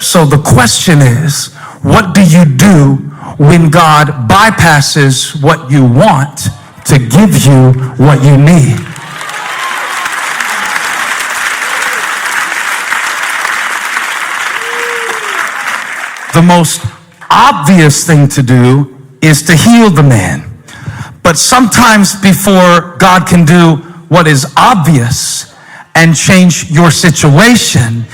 So the question is, what do you do when God bypasses what you want to give you what you need? The most obvious thing to do is to heal the man. But sometimes before God can do what is obvious and change your situation,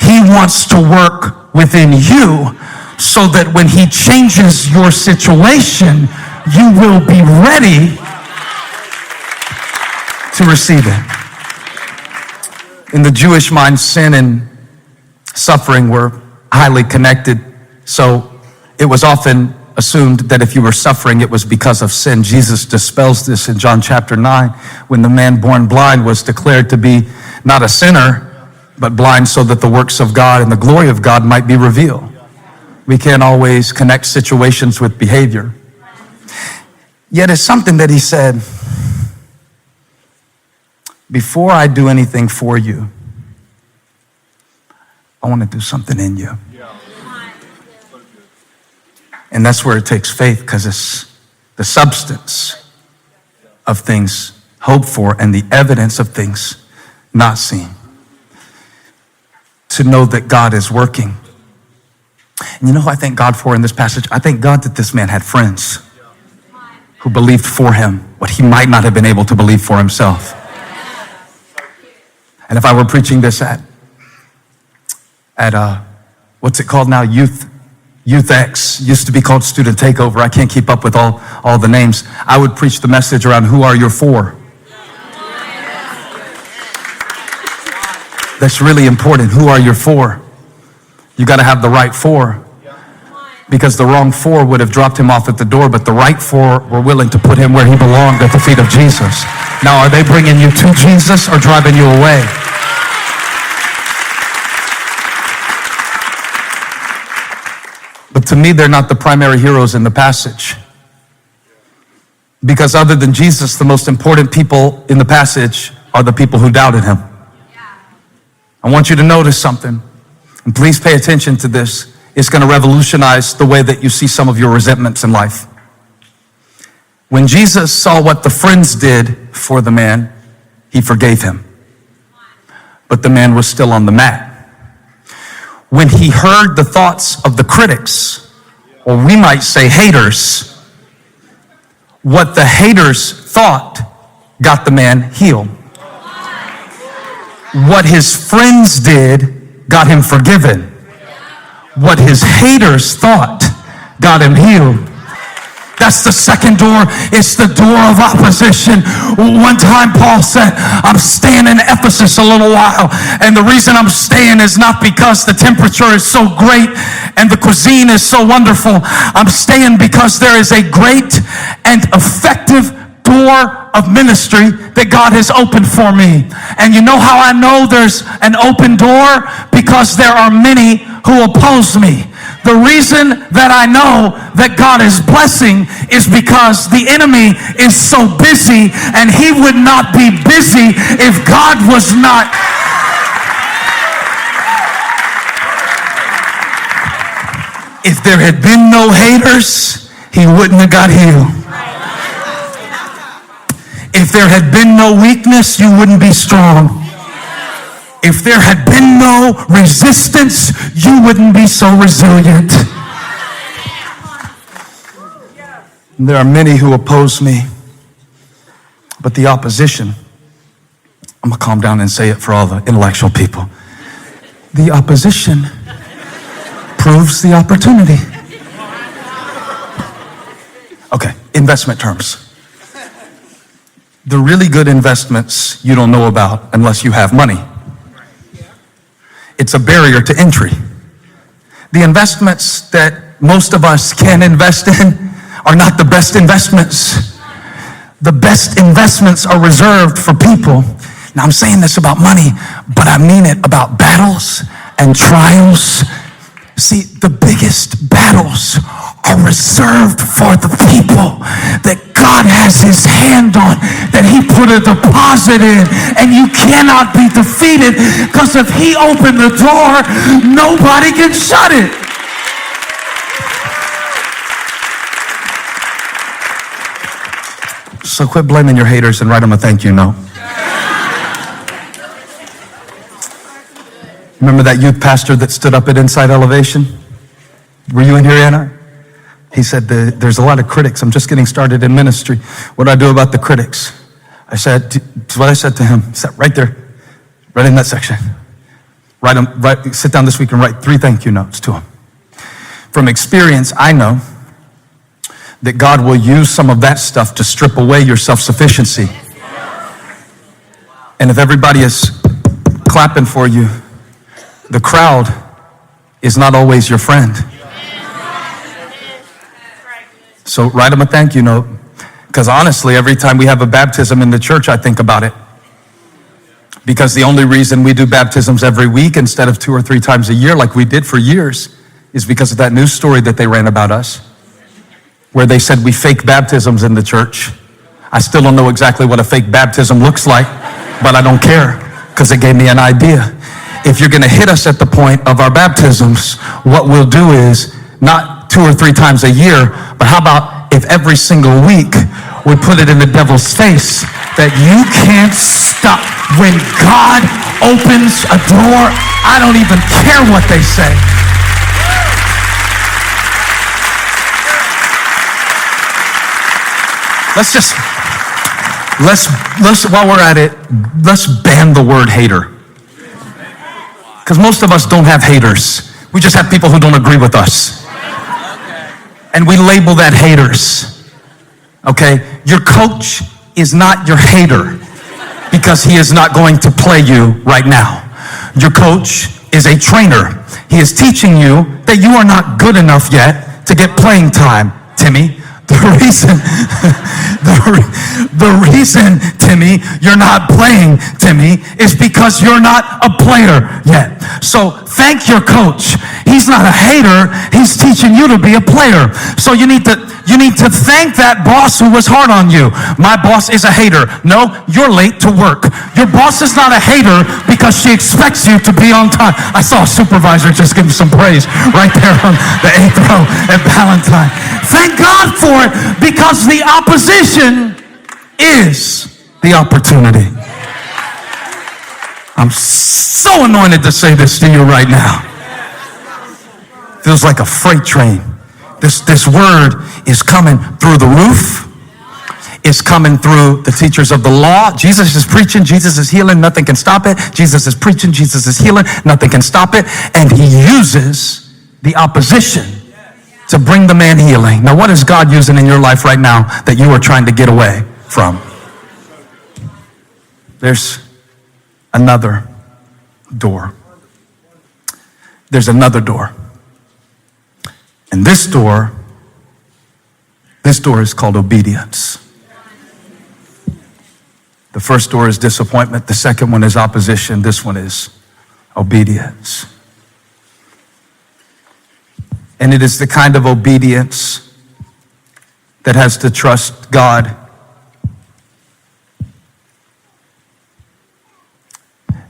he wants to work within you so that when he changes your situation, you will be ready to receive it. In the Jewish mind, sin and suffering were highly connected. So it was often assumed that if you were suffering, it was because of sin. Jesus dispels this in John chapter 9, when the man born blind was declared to be not a sinner, but blind so that the works of God and the glory of God might be revealed. We can't always connect situations with behavior. Yet it's something that he said, before I do anything for you, I want to do something in you. And that's where it takes faith, because it's the substance of things hoped for and the evidence of things not seen. To know that God is working. And you know who I thank God for in this passage? I thank God that this man had friends who believed for him what he might not have been able to believe for himself. And if I were preaching this at what's it called now? Youth X, used to be called Student Takeover. I can't keep up with all the names. I would preach the message around who are your for. That's really important. Who are your for? You got to have the right for. Because the wrong for would have dropped him off at the door, but the right for were willing to put him where he belonged, at the feet of Jesus. Now, are they bringing you to Jesus or driving you away? But to me, they're not the primary heroes in the passage. Because other than Jesus, the most important people in the passage are the people who doubted him. I want you to notice something, and please pay attention to this. It's going to revolutionize the way that you see some of your resentments in life. When Jesus saw what the friends did for the man, he forgave him. But the man was still on the mat. When he heard the thoughts of the critics, or we might say haters, what the haters thought got the man healed. What his friends did got him forgiven. What his haters thought got him healed. That's the second door. It's the door of opposition. One time Paul said, I'm staying in Ephesus a little while. And the reason I'm staying is not because the temperature is so great and the cuisine is so wonderful. I'm staying because there is a great and effective door of ministry that God has opened for me. And you know how I know there's an open door? Because there are many who oppose me. The reason that I know that God is blessing is because the enemy is so busy, and he would not be busy if God was not. If there had been no haters, he wouldn't have got healed. If there had been no weakness, you wouldn't be strong. If there had been no resistance, you wouldn't be so resilient. There are many who oppose me, but the opposition, I'm going to calm down and say it for all the intellectual people. The opposition proves the opportunity. Okay, investment terms. The really good investments you don't know about unless you have money. It's a barrier to entry. The investments that most of us can invest in are not the best investments. The best investments are reserved for people. Now, I'm saying this about money, but I mean it about battles and trials. See, the biggest battles are reserved for the people that God has his hand on, that he put a deposit in, and you cannot be defeated, because if he opened the door, nobody can shut it. So quit blaming your haters and write them a thank you note. Remember that youth pastor that stood up at Inside Elevation? Were you in here, Anna? He said, there's a lot of critics. I'm just getting started in ministry. What do I do about the critics? I said, what I said to him, he said, right there, right in that section. Sit down this week and write 3 thank you notes to him. From experience, I know that God will use some of that stuff to strip away your self-sufficiency. And if everybody is clapping for you, the crowd is not always your friend. So write them a thank you note. Because honestly, every time we have a baptism in the church, I think about it. Because the only reason we do baptisms every week instead of 2 or 3 times a year like we did for years is because of that news story that they ran about us, where they said we fake baptisms in the church. I still don't know exactly what a fake baptism looks like, but I don't care, because it gave me an idea. If you're going to hit us at the point of our baptisms, what we'll do is not 2 or 3 times a year, but how about if every single week we put it in the devil's face that you can't stop. When God opens a door, I don't even care what they say. Let's while we're at it, let's ban the word hater. Because most of us don't have haters. We just have people who don't agree with us. And we label that haters. Okay? Your coach is not your hater because he is not going to play you right now. Your coach is a trainer. He is teaching you that you are not good enough yet to get playing time, Timmy. The reason, Timmy, you're not playing, Timmy, is because you're not a player yet. So thank your coach. He's not a hater. He's teaching you to be a player. So you need to thank that boss who was hard on you. My boss is a hater. No, you're late to work. Your boss is not a hater because she expects you to be on time. I saw a supervisor just give him some praise right there on the 8th row at Valentine. Thank God for it, because the opposition is the opportunity. I'm so anointed to say this to you right now. Feels like a freight train. This word is coming through the roof. It's coming through the teachers of the law. Jesus is preaching. Jesus is healing. Nothing can stop it. Jesus is preaching. Jesus is healing. Nothing can stop it. And he uses the opposition to bring the man healing. Now, what is God using in your life right now that you are trying to get away from? There's another door. There's another door. And this door is called obedience. The first door is disappointment. The second one is opposition. This one is obedience. And it is the kind of obedience that has to trust God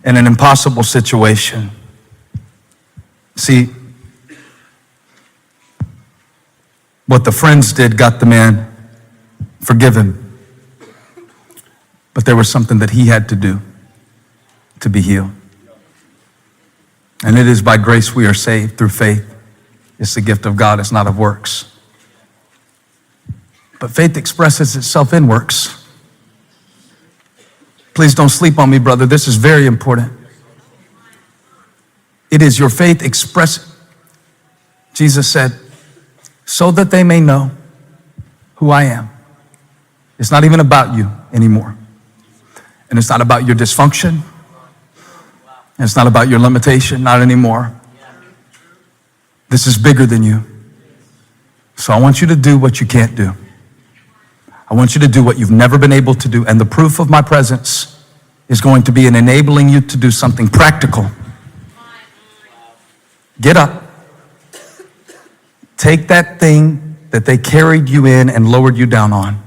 in an impossible situation. See, what the friends did got the man forgiven. But there was something that he had to do to be healed. And it is by grace we are saved through faith. It's the gift of God. It's not of works. But faith expresses itself in works. Please don't sleep on me, brother. This is very important. It is your faith express. Jesus said, so that they may know who I am. It's not even about you anymore. And it's not about your dysfunction. And it's not about your limitation, not anymore. This is bigger than you. So I want you to do what you can't do. I want you to do what you've never been able to do. And the proof of my presence is going to be in enabling you to do something practical. Get up. Take that thing that they carried you in and lowered you down on.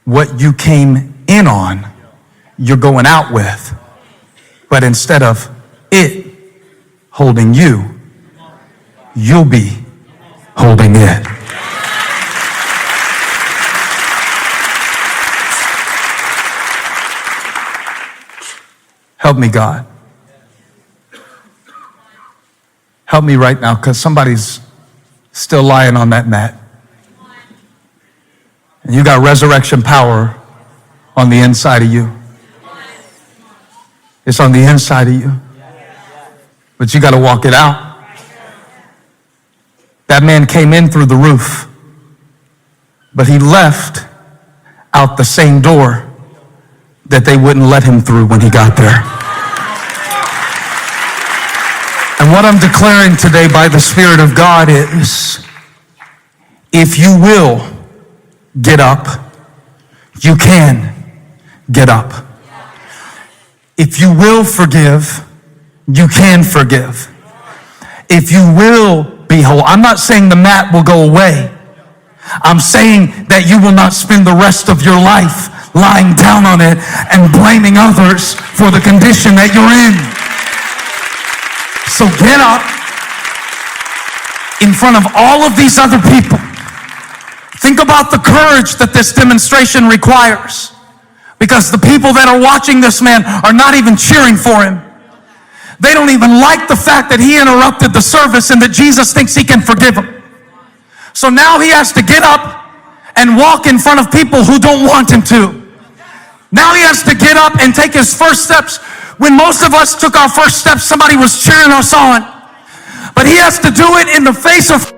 What you came in on, you're going out with. But instead of it holding you, you'll be holding it. Help me, God. Help me right now, because somebody's still lying on that mat. And you got resurrection power on the inside of you. It's on the inside of you. But you got to walk it out. That man came in through the roof, but he left out the same door that they wouldn't let him through when he got there. And what I'm declaring today by the Spirit of God is, if you will get up, you can get up. If you will forgive, you can forgive. If you will be whole, I'm not saying the mat will go away. I'm saying that you will not spend the rest of your life lying down on it and blaming others for the condition that you're in. So get up in front of all of these other people. Think about the courage that this demonstration requires, because the people that are watching this man are not even cheering for him. They don't even like the fact that he interrupted the service and that Jesus thinks he can forgive him. So now he has to get up and walk in front of people who don't want him to. Now he has to get up and take his first steps. When most of us took our first steps, somebody was cheering us on. But he has to do it in the face of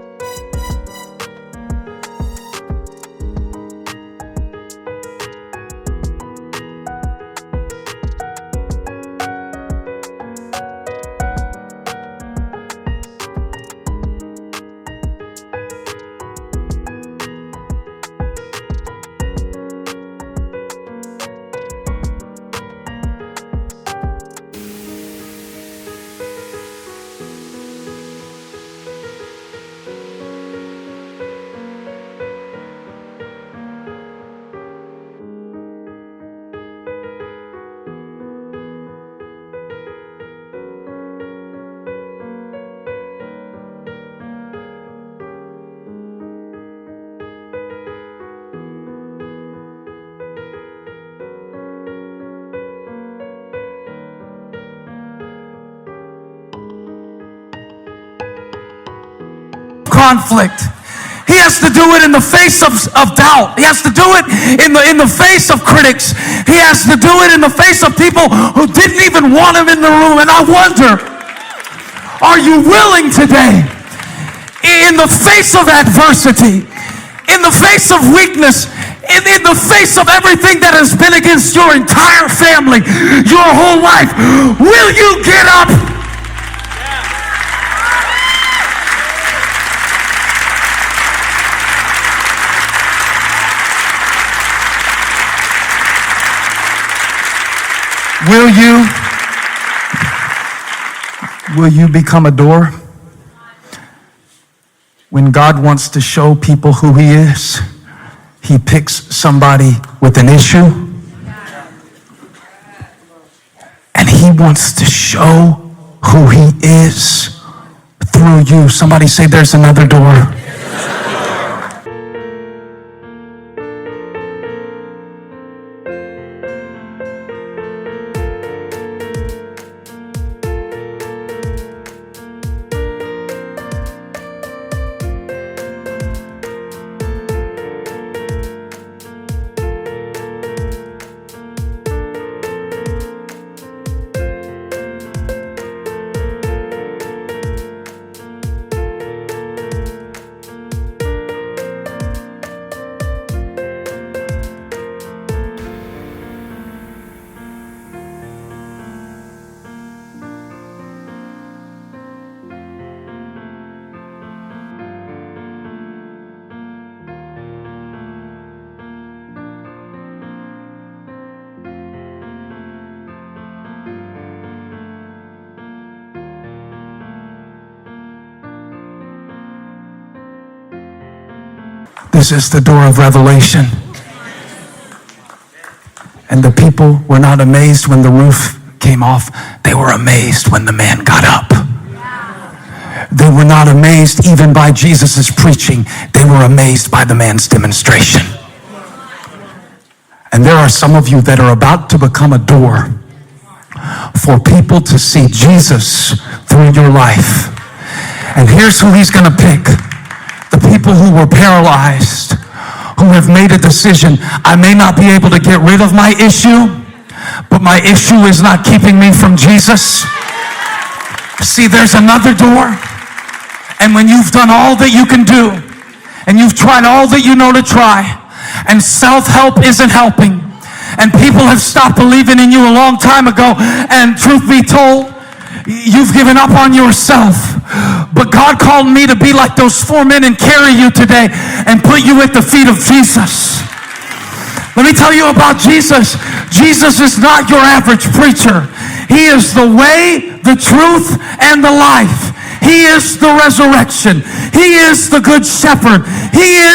conflict. He has to do it in the face of doubt. He has to do it in the face of critics. He has to do it in the face of people who didn't even want him in the room. And I wonder, are you willing today, in the face of adversity, in the face of weakness, in the face of everything that has been against your entire family, your whole life, will you get up? Will you become a door? When God wants to show people who he is, he picks somebody with an issue, and he wants to show who he is through you. Somebody say, there's another door. This is the door of revelation. And the people were not amazed when the roof came off. They were amazed when the man got up. They were not amazed even by Jesus' preaching. They were amazed by the man's demonstration. And there are some of you that are about to become a door for people to see Jesus through your life. And here's who he's going to pick. The people who were paralyzed, who have made a decision. I may not be able to get rid of my issue, but my issue is not keeping me from Jesus. See, there's another door. And when you've done all that you can do, and you've tried all that you know to try, and self-help isn't helping, and people have stopped believing in you a long time ago, and truth be told, you've given up on yourself. But God called me to be like those 4 men and carry you today and put you at the feet of Jesus. Let me tell you about Jesus. Jesus is not your average preacher. He is the way, the truth, and the life. He is the resurrection. He is the good shepherd. He is